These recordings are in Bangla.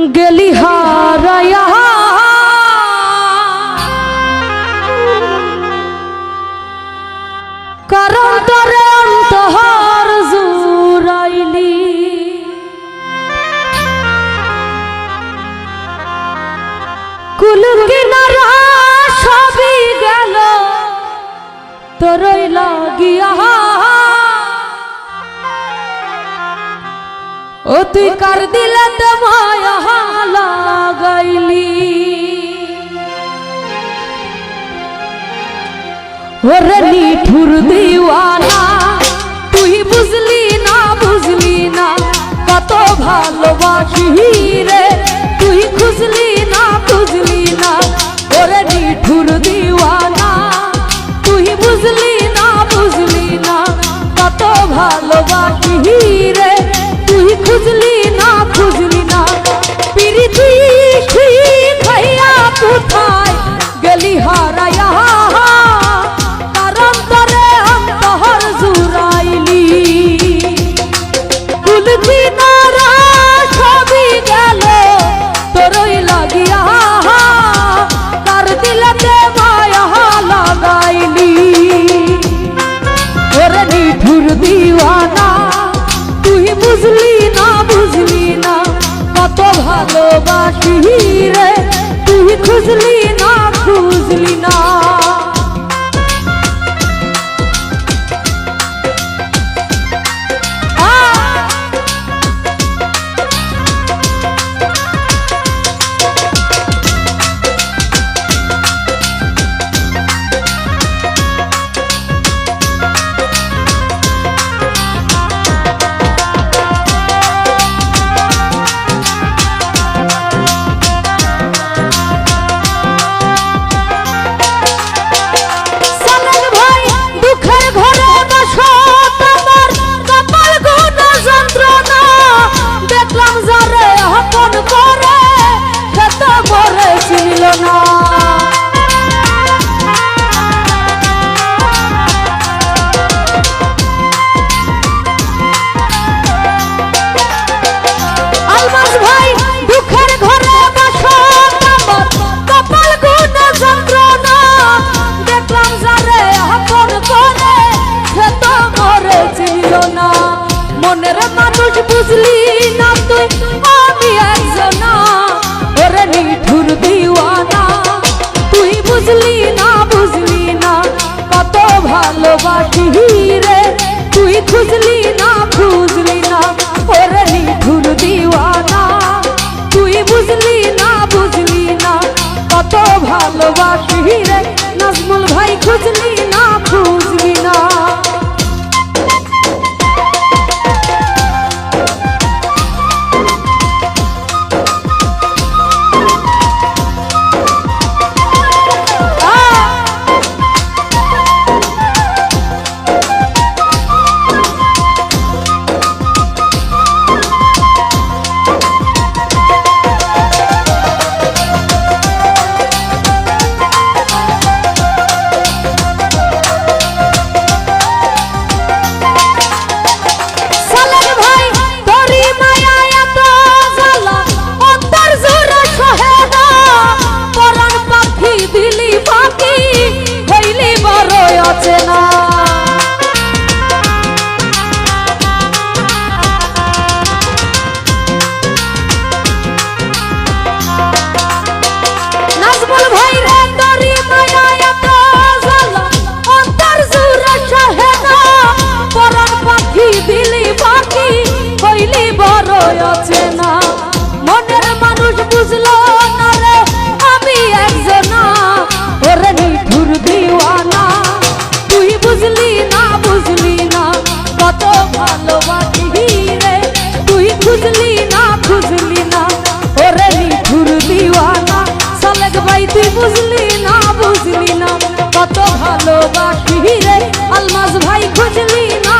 গেলি হারায়া কারণ তোরে অন্তহর জুরাইলি কুল কিনারা সবই গেল তোরই লাগিয়া ও তুই কার দিলাতে মায়া লাগাইলি ওরে নিঠুর দিওয়ানা তুই বুঝলি না কত ভালোবাসি রে তুই খুঁজলি না ওরে নিঠুর দিওয়ানা তুই বুঝলি না কত ভালোবাসি রে তুই খুঁজলি না পিরিতি খাইয়া কোথায় গেলি হারায়া কারণ তোরে অন্তহর জুরাইলি কুল কিনারা সবই গেল তোরই লাগিয়া কার দিলাতে মায়া লাগাইলি ওরে নিঠুর দিওয়ানা তুই বুঝলি না কত ভালোবাসি রে তুই খুঁজলি না বুঝলি না তুই আমি একজনা ওরে নিঠুর দিওয়ানা তুই বুঝলি না কত ভালোবাসি রে তুই খুঁজলি না ওরে নিঠুর দিওয়ানা তুই বুঝলি না কত ভালোবাসি রে নাজমুল ভাই খুঁজলি না মনের মানুষ বুঝলো না রে আমি একজনা ওরে নিঠুর দিওয়ানা তুই বুঝলি না কত ভালোবাসি রে তুই খুঁজলি না ওরে নিঠুর দিওয়ানা সালেক ভাই তুই বুঝলি না কত ভালোবাসি রে আলমাজ ভাই খুঁজলি না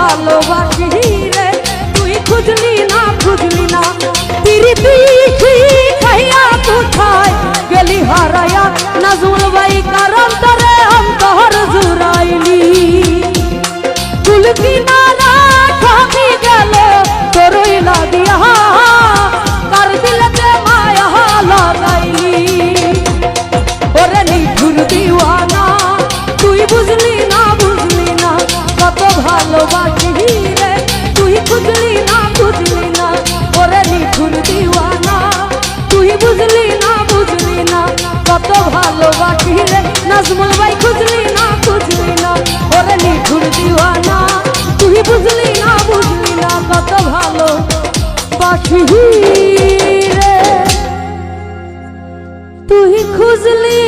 ভালোবাসি রে তুই খুঁজলি না পিরিতি খাইয়া কোথায় গেলি হারায়া নাজমুল ভাই কারণ তোরে অন্তর জুড়াইলি ফুল কিনারা ঠকি গেল তোরই লাগিয়া কার দিলতে মায়া লাগাইলি ওরে নিঠুর দিওয়ানা তুই বুঝলি না কত ভালোবাসি রে তুই খুঁজলি না ওরে নিঠুর দিওয়ানা তুই বুঝলি না কত ভালোবাসি রে নাজমুল ভাই খুঁজলি না ওরে নিঠুর দিওয়ানা তুই বুঝলি না কত ভালোবাসি রে তুই খুঁজলি